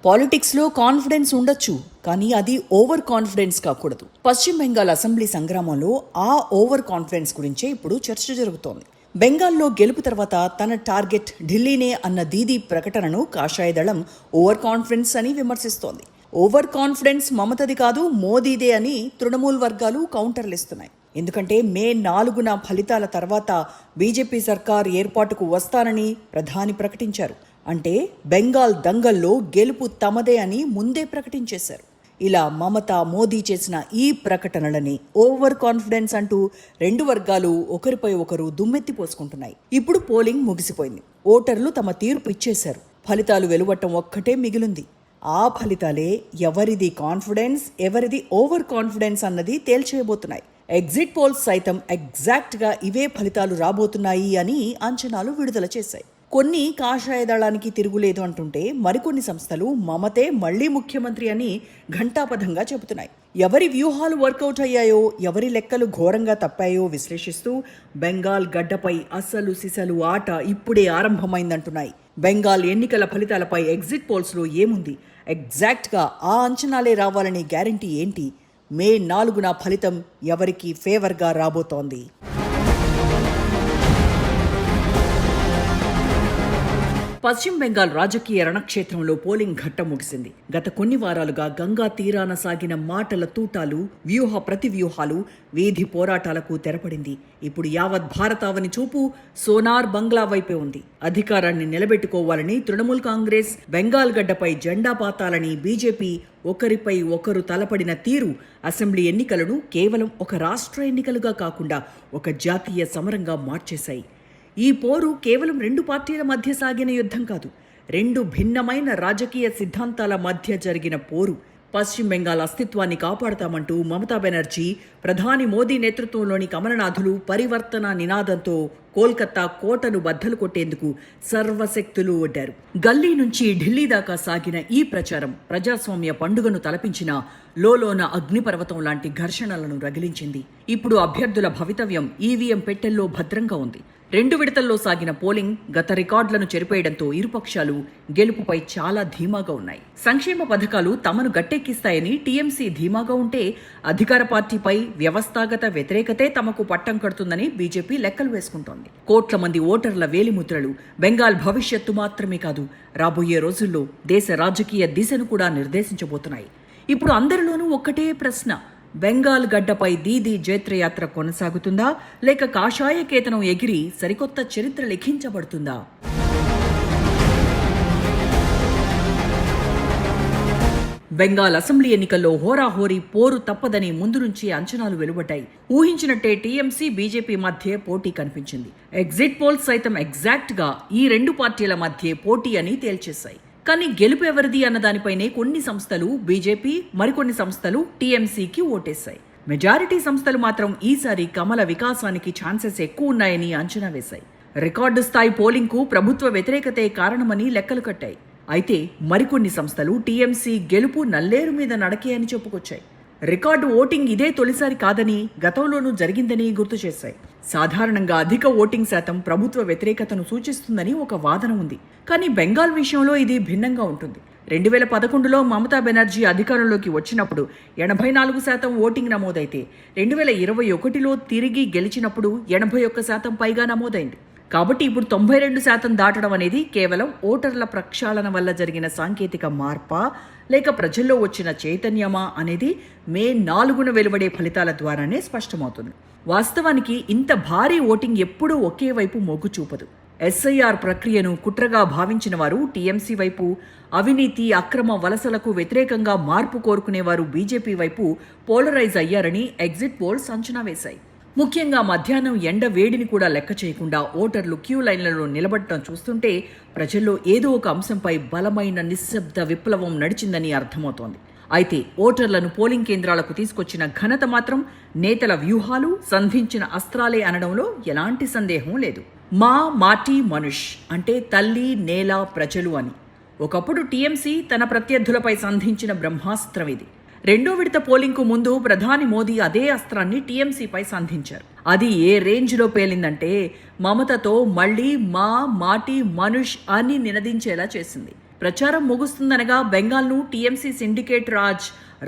పాలిటిక్స్లో కాన్ఫిడెన్స్ ఉండొచ్చు, కానీ అది ఓవర్ కాన్ఫిడెన్స్ కాకూడదు. పశ్చిమ బెంగాల్ అసెంబ్లీ సంగ్రామంలో ఆ ఓవర్ కాన్ఫిడెన్స్ గురించే ఇప్పుడు చర్చ జరుగుతోంది. బెంగాల్లో గెలుపు తర్వాత తన టార్గెట్ ఢిల్లీనే అన్న దీదీ ప్రకటనను కాషాయ దళం ఓవర్ కాన్ఫిడెన్స్ అని విమర్శిస్తోంది. ఓవర్ కాన్ఫిడెన్స్ మమతది కాదు, మోదీదే అని తృణమూల్ వర్గాలు కౌంటర్లిస్తున్నాయి. ఎందుకంటే మే 4న ఫలితాల తర్వాత బీజేపీ సర్కార్ ఏర్పాటుకు వస్తానని ప్రధాని ప్రకటించారు. అంటే బెంగాల్ దంగల్లో గెలుపు తమదే అని ముందే ప్రకటించేశారు. ఇలా మమత, మోదీ చేసిన ఈ ప్రకటనలని ఓవర్ కాన్ఫిడెన్స్ అంటూ రెండు వర్గాలు ఒకరిపై ఒకరు దుమ్మెత్తిపోసుకుంటున్నాయి. ఇప్పుడు పోలింగ్ ముగిసిపోయింది. ఓటర్లు తమ తీర్పు ఇచ్చేశారు. ఫలితాలు వెలువట్టం ఒక్కటే మిగిలింది. ఆ ఫలితాలే ఎవరిది కాన్ఫిడెన్స్, ఎవరిది ఓవర్ కాన్ఫిడెన్స్ అన్నది తేల్చేయబోతున్నాయి. ఎగ్జిట్ పోల్స్ సైతం ఎగ్జాక్ట్గా ఇవే ఫలితాలు రాబోతున్నాయి అని అంచనాలు విడుదల చేశాయి. కొన్ని కాషాయ దళానికి తిరుగులేదు అంటుంటే మరికొన్ని సంస్థలు మమతే మళ్లీ ముఖ్యమంత్రి అని ఘంటాపథంగా చెబుతున్నాయి. ఎవరి వ్యూహాలు వర్కౌట్ అయ్యాయో, ఎవరి లెక్కలు ఘోరంగా తప్పాయో విశ్లేషిస్తూ బెంగాల్ గడ్డపై అసలు సిసలు ఆట ఇప్పుడే ఆరంభమైందంటున్నాయి. బెంగాల్ ఎన్నికల ఫలితాలపై ఎగ్జిట్ పోల్స్లో ఏముంది, ఎగ్జాక్ట్గా ఆ అంచనాలే రావాలనే గ్యారంటీ ఏంటి, మే 4న ఫలితం ఎవరికి ఫేవర్గా రాబోతోంది? పశ్చిమ బెంగాల్ రాజకీయ రణక్షేత్రంలో పోలింగ్ ఘట్టం ముగిసింది. గత కొన్ని వారాలుగా గంగా తీరాన సాగిన మాటల తూటాలు, వ్యూహ ప్రతివ్యూహాలు, వీధి పోరాటాలకు తెరపడింది. ఇప్పుడు యావత్ భారతావని చూపు సోనార్ బంగ్లా వైపే ఉంది. అధికారాన్ని నిలబెట్టుకోవాలని తృణమూల్ కాంగ్రెస్ బెంగాల్ గడ్డపై జెండా పాతాలని బీజేపీ ఒకరిపై ఒకరు తలపడిన తీరు అసెంబ్లీ ఎన్నికలను కేవలం ఒక రాష్ట్ర ఎన్నికలుగా కాకుండా ఒక జాతీయ సమరంగా మార్చేశాయి. ఈ పోరు కేవలం రెండు పార్టీల మధ్య సాగిన యుద్ధం కాదు, రెండు భిన్నమైన రాజకీయ సిద్ధాంతాల మధ్య జరిగిన పోరు. పశ్చిమ బెంగాల్ అస్తిత్వాన్ని కాపాడతామంటూ మమతా బెనర్జీ, ప్రధాని మోదీ నేతృత్వంలోని కమలనాథులు పరివర్తన నినాదంతో కోల్కతా కోటను బద్దలు కొట్టేందుకు సర్వశక్తులు ఒడ్డారు. గల్లీ నుంచి ఢిల్లీ దాకా సాగిన ఈ ప్రచారం ప్రజాస్వామ్య పండుగను తలపించిన లోలోన అగ్నిపర్వతం లాంటి ఘర్షణలను రగిలించింది. ఇప్పుడు అభ్యర్థుల భవితవ్యం ఈవీఎం పెట్టెల్లో భద్రంగా ఉంది. 2 విడతల్లో సాగిన పోలింగ్ గత రికార్డులను చెరిపేయడంతో ఇరుపక్షాలు గెలుపుపై చాలా ధీమాగా ఉన్నాయి. సంక్షేమ పథకాలు తమను గట్టెక్కిస్తాయని టీఎంసీ ధీమాగా ఉంటే, అధికార పార్టీపై వ్యవస్థాగత వ్యతిరేకతే తమకు పట్టం కడుతుందని బీజేపీ లెక్కలు వేసుకుంటోంది. కోట్ల మంది ఓటర్ల వేలిముద్రలు బెంగాల్ భవిష్యత్తు మాత్రమే కాదు, రాబోయే రోజుల్లో దేశ రాజకీయ దిశను కూడా నిర్దేశించబోతున్నాయి. ఇప్పుడు అందరిలోనూ ఒక్కటే ప్రశ్న, బెంగాల్ గడ్డపై దీదీ జైత్రయాత్ర కొనసాగుతుందా, లేక కాషాయ కేతనం ఎగిరి సరికొత్త చరిత్ర లిఖించబడుతుందా? బెంగాల్ అసెంబ్లీ ఎన్నికల్లో హోరాహోరీ పోరు తప్పదని ముందు నుంచి అంచనాలు వెలువడ్డాయి. ఊహించినట్టే టీఎంసీ, బీజేపీ మధ్య పోటీ కనిపించింది. ఎగ్జిట్ పోల్స్ సైతం ఎగ్జాక్ట్గా ఈ రెండు పార్టీల మధ్య పోటీ అని తేల్చేశాయి. కానీ గెలుపు ఎవరిది అన్న దానిపైనే కొన్ని సంస్థలు బీజేపీ, మరికొన్ని సంస్థలు టీఎంసీకి ఓటేశాయి. మెజారిటీ సంస్థలు మాత్రం ఈసారి కమల వికాసానికి ఛాన్సెస్ ఎక్కువ ఉన్నాయని అంచనా వేశాయి. రికార్డు స్థాయి పోలింగ్కు ప్రభుత్వ వ్యతిరేకతే కారణమని లెక్కలు కట్టాయి. అయితే మరికొన్ని సంస్థలు టీఎంసీ గెలుపు నల్లేరు మీద నడకే అని చెప్పుకొచ్చాయి. రికార్డు ఓటింగ్ ఇదే తొలిసారి కాదని, గతంలోనూ జరిగిందని గుర్తు చేశాయి. సాధారణంగా అధిక ఓటింగ్ శాతం ప్రభుత్వ వ్యతిరేకతను సూచిస్తుందని ఒక వాదన ఉంది. కానీ బెంగాల్ విషయంలో ఇది భిన్నంగా ఉంటుంది. 2011లో మమతా బెనర్జీ అధికారంలోకి వచ్చినప్పుడు 84% ఓటింగ్ నమోదైతే 2021లో తిరిగి గెలిచినప్పుడు 81% పైగా నమోదైంది. కాబట్టి ఇప్పుడు 92% దాటడం అనేది కేవలం ఓటర్ల ప్రక్షాళన వల్ల జరిగిన సాంకేతిక మార్పా, లేక ప్రజల్లో వచ్చిన చైతన్యమా అనేది మే 4న వెలువడే ఫలితాల ద్వారానే స్పష్టమవుతుంది. వాస్తవానికి ఇంత భారీ ఓటింగ్ ఎప్పుడూ ఒకే వైపు మొగ్గు చూపదు. ఎస్ఐఆర్ ప్రక్రియను కుట్రగా భావించిన వారు టీఎంసీ వైపు, అవినీతి, అక్రమ వలసలకు వ్యతిరేకంగా మార్పు కోరుకునేవారు బీజేపీ వైపు పోలరైజ్ అయ్యారని ఎగ్జిట్ పోల్స్ అంచనా వేశాయి. ముఖ్యంగా మధ్యాహ్నం ఎండ వేడిని కూడా లెక్క చేయకుండా ఓటర్లు క్యూ లైన్లలో నిలబడటం చూస్తుంటే ప్రజల్లో ఏదో ఒక అంశంపై బలమైన నిశ్శబ్ద విప్లవం నడిచిందని అర్థమవుతోంది. అయితే ఓటర్లను పోలింగ్ కేంద్రాలకు తీసుకొచ్చిన ఘనత మాత్రం నేతల వ్యూహాలు, సంధించిన అస్త్రాలే అనడంలో ఎలాంటి సందేహం లేదు. మాటి మనుష్ అంటే తల్లి, నేల, ప్రజలు అని ఒకప్పుడు టీఎంసీ తన ప్రత్యర్థులపై సంధించిన బ్రహ్మాస్త్రం ఇది. 2వ విడత పోలింగ్కు ముందు ప్రధాని మోదీ అదే అస్త్రాన్ని టీఎంసీపై సంధించారు. అది ఏ రేంజ్లో పేలిందంటే మమతతో మళ్లీ మాటి మనుష్ అని నినదించేలా చేసింది. ప్రచారం ముగుస్తుందనగా బెంగాల్ను టీఎంసీ సిండికేట్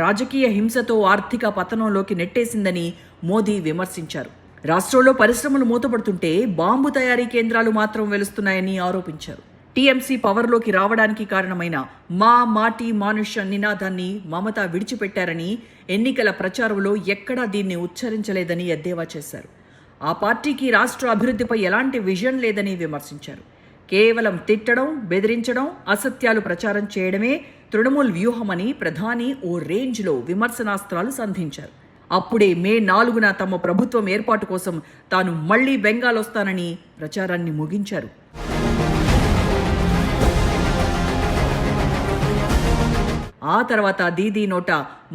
రాజకీయ హింసతో ఆర్థిక పతనంలోకి నెట్టేసిందని మోదీ విమర్శించారు. రాష్ట్రంలో పరిశ్రమలు మూతపడుతుంటే బాంబు తయారీ కేంద్రాలు మాత్రం వెలుస్తున్నాయని ఆరోపించారు. టీఎంసీ పవర్లోకి రావడానికి కారణమైన మా మాటి మానుష్ నినాదాన్ని మమత విడిచిపెట్టారని, ఎన్నికల ప్రచారంలో ఎక్కడా దీన్ని ఉచ్చరించలేదని ఎద్దేవా చేశారు. ఆ పార్టీకి రాష్ట్ర అభివృద్ధిపై ఎలాంటి విజన్ లేదని విమర్శించారు. కేవలం తిట్టడం, బెదిరించడం, అసత్యాలు ప్రచారం చేయడమే తృణమూల్ వ్యూహమని ప్రధాని ఓ రేంజ్లో విమర్శనాస్త్రాలు సంధించారు. అప్పుడే మే 4న తమ ప్రభుత్వం ఏర్పాటు కోసం తాను మళ్లీ బెంగాల్ వస్తానని ప్రచారాన్ని ముగించారు. ఆ తర్వాత దీదీ నోట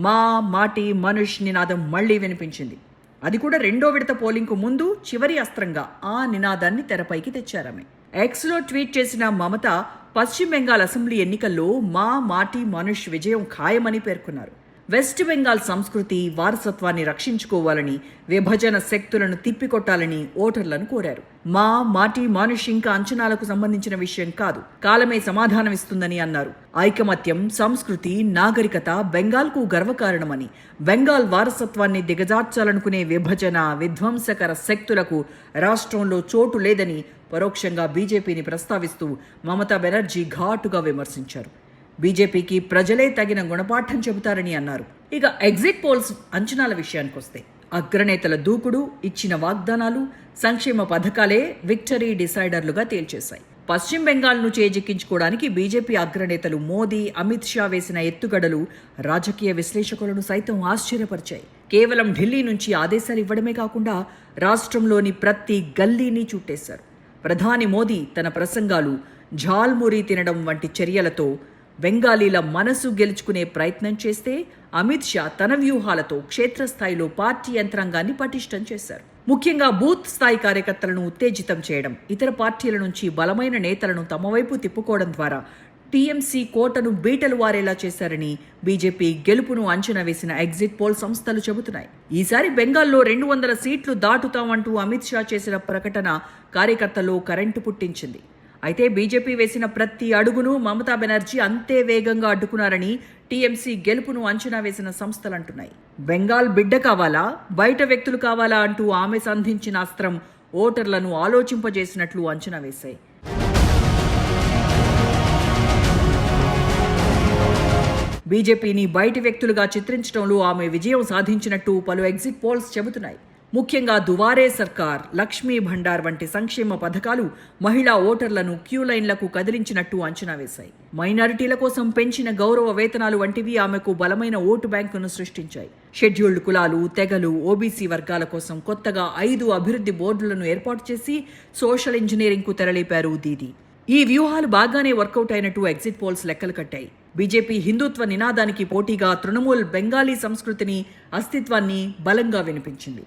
మా మాటి మనుష్ నినాదం మళ్లీ వినిపించింది. అది కూడా రెండో విడత పోలింగ్కు ముందు చివరి అస్త్రంగా ఆ నినాదాన్ని తెరపైకి తెచ్చారామె. ఎక్స్లో ట్వీట్ చేసిన మమత పశ్చిమ బెంగాల్ అసెంబ్లీ ఎన్నికల్లో మా మాటి మనుష్ విజయం ఖాయమని పేర్కొన్నారు. వెస్ట్ బెంగాల్ సంస్కృతి వారసత్వాన్ని రక్షించుకోవాలని, విభజన శక్తులను తిప్పికొట్టాలని ఓటర్లను కోరారు. మా మాటి మానుష్ ఇంకా అంచనాలకు సంబంధించిన విషయం కాదు, కాలమే సమాధానమిస్తుందని అన్నారు. ఐకమత్యం, సంస్కృతి, నాగరికత బెంగాల్కు గర్వకారణమని, బెంగాల్ వారసత్వాన్ని దిగజార్చాలనుకునే విభజన, విధ్వంసకర శక్తులకు రాష్ట్రంలో చోటు లేదని పరోక్షంగా బీజేపీని ప్రస్తావిస్తూ మమతా బెనర్జీ ఘాటుగా విమర్శించారు. బీజేపీకి ప్రజలే తగిన గుణపాఠం చెబుతారని అన్నారు. ఇక ఎగ్జిట్ పోల్స్ అంచనాల విషయానికొస్తే అగ్రనేతల దూకుడు, ఇచ్చిన వాగ్దానాలు, సంక్షేమ పథకాలే విక్టరీ డిసైడర్లుగా తేల్చేశాయి. పశ్చిమ బెంగాల్ను చేజిక్కించుకోవడానికి బీజేపీ అగ్రనేతలు మోదీ, అమిత్ షా వేసిన ఎత్తుగడలు రాజకీయ విశ్లేషకులను సైతం ఆశ్చర్యపరిచాయి. కేవలం ఢిల్లీ నుంచి ఆదేశాలు ఇవ్వడమే కాకుండా రాష్ట్రంలోని ప్రతి గల్లీని చుట్టేశారు. ప్రధాని మోదీ తన ప్రసంగాలు, ఝాల్మురి తినడం వంటి చర్యలతో బెంగాలీల మనసు గెలుచుకునే ప్రయత్నం చేస్తే, అమిత్ షా తన వ్యూహాలతో క్షేత్రస్థాయిలో పార్టీ యంత్రాంగాన్ని పటిష్టం చేశారు. ముఖ్యంగా బూత్ స్థాయి కార్యకర్తలను ఉత్తేజితం చేయడం, ఇతర పార్టీల నుంచి బలమైన నేతలను తమ వైపు తిప్పుకోవడం ద్వారా టీఎంసీ కోటను బీటలు వారేలా చేశారని బీజేపీ గెలుపును అంచనా వేసిన ఎగ్జిట్ పోల్ సంస్థలు చెబుతున్నాయి. ఈసారి బెంగాల్లో 200 సీట్లు దాటుతామంటూ అమిత్ షా చేసిన ప్రకటన కార్యకర్తల్లో కరెంటు పుట్టించింది. అయితే బీజేపీ వేసిన ప్రతి అడుగును మమతా బెనర్జీ అంతే వేగంగా అడ్డుకున్నారని టీఎంసీ గెలుపును అంచనా వేసిన సంస్థలు అంటున్నాయి. బెంగాల్ బిడ్డ కావాలా, బయట వ్యక్తులు కావాలా అంటూ ఆమె సంధించిన అస్త్రం ఓటర్లను ఆలోచింపజేసినట్లు అంచనా వేశాయి. బీజేపీని బయటి వ్యక్తులుగా చిత్రించడంలో ఆమె విజయం సాధించినట్టు పలు ఎగ్జిట్ పోల్స్ చెబుతున్నాయి. ముఖ్యంగా దువారే సర్కార్, లక్ష్మీ భండార్ వంటి సంక్షేమ పథకాలు మహిళా ఓటర్లను క్యూ లైన్లకు కదిలించినట్టు అంచనా వేశాయి. మైనారిటీల కోసం పెంచిన గౌరవ వేతనాలు వంటివి ఆమెకు బలమైన ఓటు బ్యాంకును సృష్టించాయి. షెడ్యూల్డ్ కులాలు, తెగలు, ఓబీసీ వర్గాల కోసం కొత్తగా 5 అభివృద్ధి బోర్డులను ఏర్పాటు చేసి సోషల్ ఇంజనీరింగ్కు తెరలేపారు దీదీ. ఈ వ్యూహాలు బాగానే వర్కౌట్ అయినట్టు ఎగ్జిట్ పోల్స్ లెక్కలు కట్టాయి. బీజేపీ హిందుత్వ నినాదానికి పోటీగా తృణమూల్ బెంగాలీ సంస్కృతిని, అస్తిత్వాన్ని బలంగా వినిపించింది.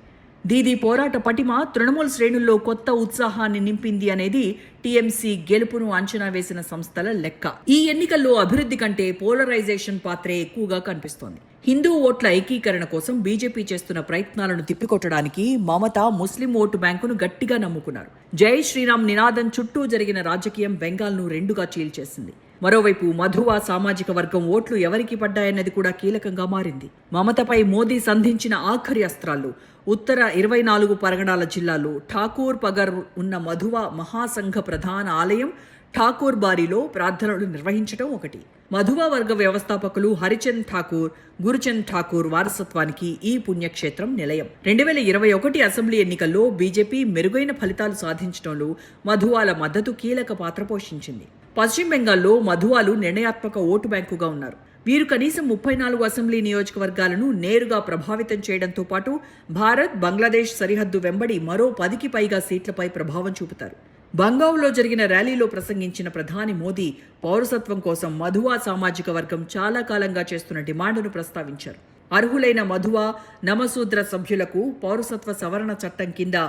దీదీ పోరాట పటిమ తృణమూల్ శ్రేణుల్లో కొత్త ఉత్సాహాన్ని నింపింది అనేది టీఎంసీ గెలుపును అంచనా వేసిన సంస్థల లెక్క. ఈ ఎన్నికల్లో అభివృద్ధి కంటే పోలరైజేషన్ పాత్రే ఎక్కువగా కనిపిస్తోంది. హిందూ ఓట్ల ఏకీకరణ కోసం బీజేపీ చేస్తున్న ప్రయత్నాలను తిప్పికొట్టడానికి మమత ముస్లిం ఓటు బ్యాంకును గట్టిగా నమ్ముకున్నారు. జై శ్రీరామ్ నినాదం చుట్టూ జరిగిన రాజకీయం బెంగాల్ను రెండుగా చీల్చేసింది. మరోవైపు మధువా సామాజిక వర్గం ఓట్లు ఎవరికి పడ్డాయన్నది కూడా కీలకంగా మారింది. మమతపై మోదీ సంధించిన ఆఖరి అస్త్రాలు ఉత్తర 24 పరగణాల జిల్లాల్లో ఠాకూర్ పగర్ ఉన్న మధువా మహాసంఘ ప్రధాన ఆలయం ఠాకూర్ బారిలో ప్రార్థనలు నిర్వహించడం ఒకటి. మధువా వర్గ వ్యవస్థాపకులు హరిచంద్ ఠాకూర్, గురుచంద్ ఠాకూర్ వారసత్వానికి ఈ పుణ్యక్షేత్రం నిలయం. 2021 అసెంబ్లీ ఎన్నికల్లో బీజేపీ మెరుగైన ఫలితాలు సాధించడంలో మధువాల మద్దతు కీలక పాత్ర పోషించింది. పశ్చిమ బెంగాల్లో మధువాలు నిర్ణయాత్మక ఓటు బ్యాంకుగా ఉన్నారు. వీరు కనీసం 34 అసెంబ్లీ నియోజకవర్గాలను నేరుగా ప్రభావితం చేయడంతో పాటు భారత్, బంగ్లాదేశ్ సరిహద్దు వెంబడి మరో 10కి పైగా సీట్లపై ప్రభావం చూపుతారు. బంగావులో జరిగిన ర్యాలీలో ప్రసంగించిన ప్రధాని మోదీ పౌరసత్వం కోసం మధువా సామాజిక వర్గం చాలా కాలంగా చేస్తున్న డిమాండ్ను ప్రస్తావించారు. అర్హులైన మధువా, నమశూద్ర సభ్యులకు పౌరసత్వ సవరణ చట్టం కింద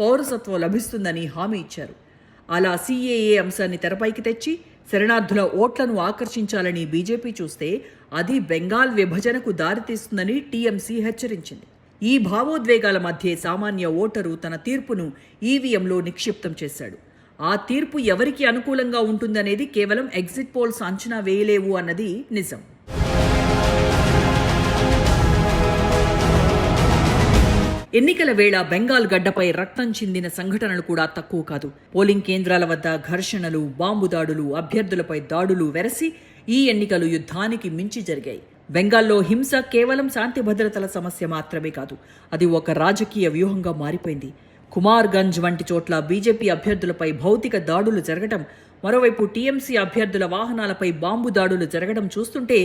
పౌరసత్వం లభిస్తుందని హామీ ఇచ్చారు. అలా సీఏఏ అంశాన్ని తెరపైకి తెచ్చి శరణార్థుల ఓట్లను ఆకర్షించాలని బీజేపీ చూస్తే అది బెంగాల్ విభజనకు దారితీస్తుందని టీఎంసీ హెచ్చరించింది. ఈ భావోద్వేగాల మధ్య సామాన్య ఓటరు తన తీర్పును ఈవీఎంలో నిక్షిప్తం చేశాడు. ఆ తీర్పు ఎవరికి అనుకూలంగా ఉంటుందనేది కేవలం ఎగ్జిట్ పోల్స్ అంచనా వేయలేవు అన్నది నిజం. ఎన్నికల వేళ బెంగాల్ గడ్డపై రక్తం చిందిన సంఘటనలు కూడా తక్కువ కాదు. పోలింగ్ కేంద్రాల వద్ద ఘర్షణలు, బాంబు దాడులు, అభ్యర్థులపై దాడులు వెరసి ఈ ఎన్నికలు యుద్ధానికి మించి జరిగాయి. బెంగాల్లో హింస కేవలం శాంతి భద్రతల సమస్య మాత్రమే కాదు, అది ఒక రాజకీయ వ్యూహంగా మారిపోయింది. కుమార్గంజ్ వంటి చోట్ల బీజేపీ అభ్యర్థులపై భౌతిక దాడులు జరగడం, మరోవైపు టీఎంసీ అభ్యర్థుల వాహనాలపై బాంబు దాడులు జరగడం చూస్తుంటే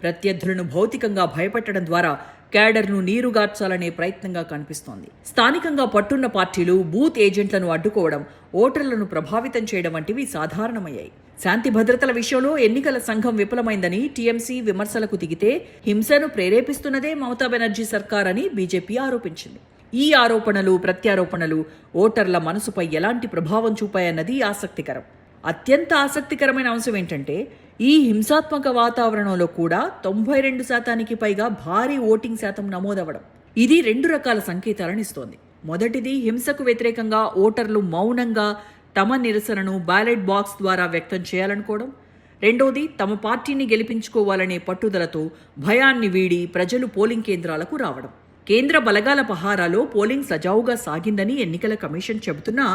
ప్రత్యర్థులను భౌతికంగా భయపెట్టడం ద్వారా క్యాడర్ను నీరుగార్చాలనే ప్రయత్నంగా కనిపిస్తోంది. స్థానికంగా పట్టున్న పార్టీలు బూత్ ఏజెంట్లను అడ్డుకోవడం, ఓటర్లను ప్రభావితం చేయడం వంటివి సాధారణమయ్యాయి. శాంతి భద్రతల విషయంలో ఎన్నికల సంఘం విఫలమైందని టీఎంసీ విమర్శలకు దిగితే హింసను ప్రేరేపిస్తున్నదే మమతా బెనర్జీ సర్కార్ అని బీజేపీ ఆరోపించింది. ఈ ఆరోపణలు, ప్రత్యారోపణలు ఓటర్ల మనసుపై ఎలాంటి ప్రభావం చూపాయన్నది ఆసక్తికరం. అత్యంత ఆసక్తికరమైన అంశం ఏంటంటే, ఈ హింసాత్మక వాతావరణంలో కూడా 92% పైగా భారీ ఓటింగ్ శాతం నమోదవడం. ఇది 2 రకాల సంకేతాలను ఇస్తోంది. మొదటిది, హింసకు వ్యతిరేకంగా ఓటర్లు మౌనంగా తమ నిరసనను బ్యాలెట్ బాక్స్ ద్వారా వ్యక్తం చేయాలనుకోవడం. రెండోది, తమ పార్టీని గెలిపించుకోవాలనే పట్టుదలతో భయాన్ని వీడి ప్రజలు పోలింగ్ కేంద్రాలకు రావడం. కేంద్ర బలగాల పహారాలో పోలింగ్ సజావుగా సాగిందని ఎన్నికల కమిషన్ చెబుతున్నా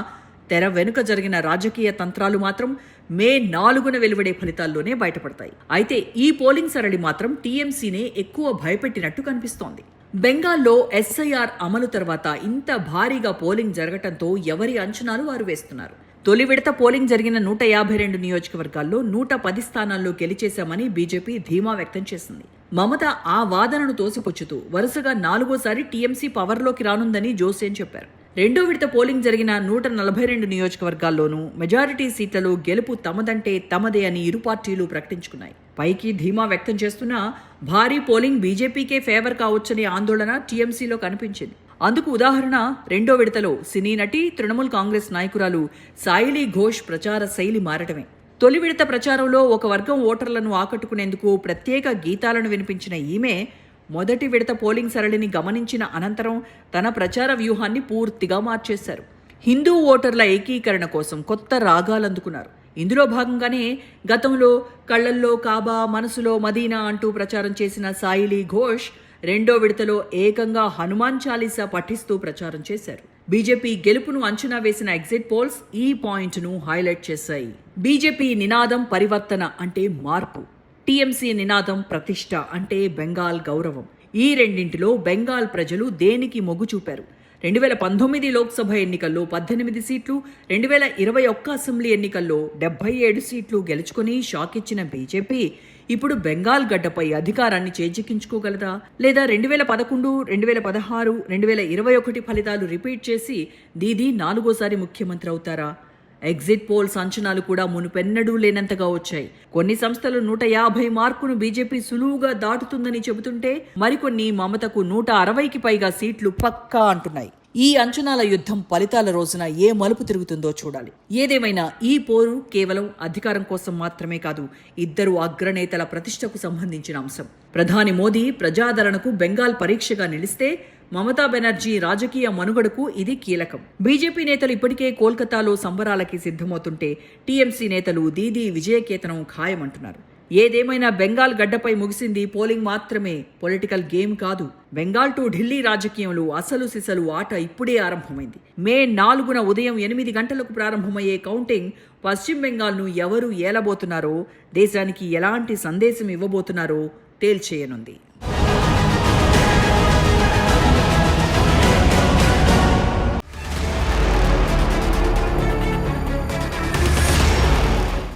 తెర వెనుక జరిగిన రాజకీయ తంత్రాలు మాత్రం మే 4న వెలువడే ఫలితాల్లోనే బయటపడతాయి. అయితే ఈ పోలింగ్ సరళి మాత్రం టీఎంసీనే ఎక్కువ భయపెట్టినట్టు కనిపిస్తోంది. బెంగాల్లో ఎస్ఐఆర్ అమలు తర్వాత ఇంత భారీగా పోలింగ్ జరగటంతో ఎవరి అంచనాలు వారు వేస్తున్నారు. తొలి విడత పోలింగ్ జరిగిన 152 నియోజకవర్గాల్లో 110 స్థానాల్లో గెలిచేశామని బీజేపీ ధీమా వ్యక్తం చేసింది. మమత ఆ వాదనను తోసిపుచ్చుతూ వరుసగా 4వసారి టీఎంసీ పవర్లోకి రానుందని జోసేన్ చెప్పారు. రెండో విడత పోలింగ్ జరిగిన 142 నియోజకవర్గాల్లోనూ మెజారిటీ సీట్లలో గెలుపు తమదంటే తమదే అని ఇరు పార్టీలు ప్రకటించుకున్నాయి. పైకి ధీమా వ్యక్తం చేస్తున్నా భారీ పోలింగ్ బీజేపీకే ఫేవర్ కావచ్చనే ఆందోళన టీఎంసీలో కనిపించింది. అందుకు ఉదాహరణ, రెండో విడతలో సినీ నటి, తృణమూల్ కాంగ్రెస్ నాయకురాలు సాయిలీ ఘోష్ ప్రచార శైలి మారటమే. తొలి విడత ప్రచారంలో ఒక వర్గం ఓటర్లను ఆకట్టుకునేందుకు ప్రత్యేక గీతాలను వినిపించిన ఈమె మొదటి విడత పోలింగ్ సరళిని గమనించిన అనంతరం తన ప్రచార వ్యూహాన్ని పూర్తిగా మార్చేశారు. హిందూ ఓటర్ల ఏకీకరణ కోసం కొత్త రాగాలందుకున్నారు. ఇందులో భాగంగానే గతంలో కళ్లల్లో కాబా, మనసులో మదీనా అంటూ ప్రచారం చేసిన సాయిలీ ఘోష్ రెండో విడతలో ఏకంగా హనుమాన్ చాలీసా పఠిస్తూ ప్రచారం చేశారు. బీజేపీ గెలుపును అంచనా వేసిన ఎగ్జిట్ పోల్స్ ఈ పాయింట్ను హైలైట్ చేశాయి. బీజేపీ నినాదం పరివర్తన అంటే మార్పు, టీఎంసీ నినాదం ప్రతిష్ట అంటే బెంగాల్ గౌరవం. ఈ రెండింటిలో బెంగాల్ ప్రజలు దేనికి మొగ్గు చూపారు? 2019 లోక్సభ ఎన్నికల్లో 18 సీట్లు, 2021 అసెంబ్లీ ఎన్నికల్లో 77 సీట్లు గెలుచుకుని షాక్ ఇచ్చిన బీజేపీ ఇప్పుడు బెంగాల్ గడ్డపై అధికారాన్ని చేజిక్కించుకోగలదా? లేదా 2011, 2016, 2021 ఫలితాలు రిపీట్ చేసి దీదీ 4వసారి ముఖ్యమంత్రి అవుతారా? ఎగ్జిట్ పోల్స్ అంచనాలు కూడా మునుపెన్నడూ లేనంతగా వచ్చాయి. కొన్ని సంస్థలు 150 మార్కును బీజేపీ సులువుగా దాటుతుందని చెబుతుంటే మరికొన్ని మమతకు 160కి పైగా సీట్లు పక్కా అంటున్నాయి. ఈ అంచనాల యుద్ధం ఫలితాల రోజున ఏ మలుపు తిరుగుతుందో చూడాలి. ఏదేమైనా ఈ పోరు కేవలం అధికారం కోసం మాత్రమే కాదు, ఇద్దరు అగ్రనేతల ప్రతిష్టకు సంబంధించిన అంశం. ప్రధాని మోదీ ప్రజాదరణకు బెంగాల్ పరీక్షగా నిలిస్తే మమతా బెనర్జీ రాజకీయ మనుగడకు ఇది కీలకం. బీజేపీ నేతలు ఇప్పటికే కోల్కతాలో సంబరాలకి సిద్ధమవుతుంటే టీఎంసీ నేతలు దీదీ విజయకేతనం ఖాయమంటున్నారు. ఏదేమైనా బెంగాల్ గడ్డపై ముగిసింది పోలింగ్ మాత్రమే, పొలిటికల్ గేమ్ కాదు. బెంగాల్ టు ఢిల్లీ రాజకీయంలో అసలు సిసలు ఆట ఇప్పుడే ఆరంభమైంది. మే 4న ఉదయం 8 గంటలకు ప్రారంభమయ్యే కౌంటింగ్ పశ్చిమ బెంగాల్ను ఎవరు ఏలబోతున్నారో, దేశానికి ఎలాంటి సందేశం ఇవ్వబోతున్నారో తేల్చేయనుంది.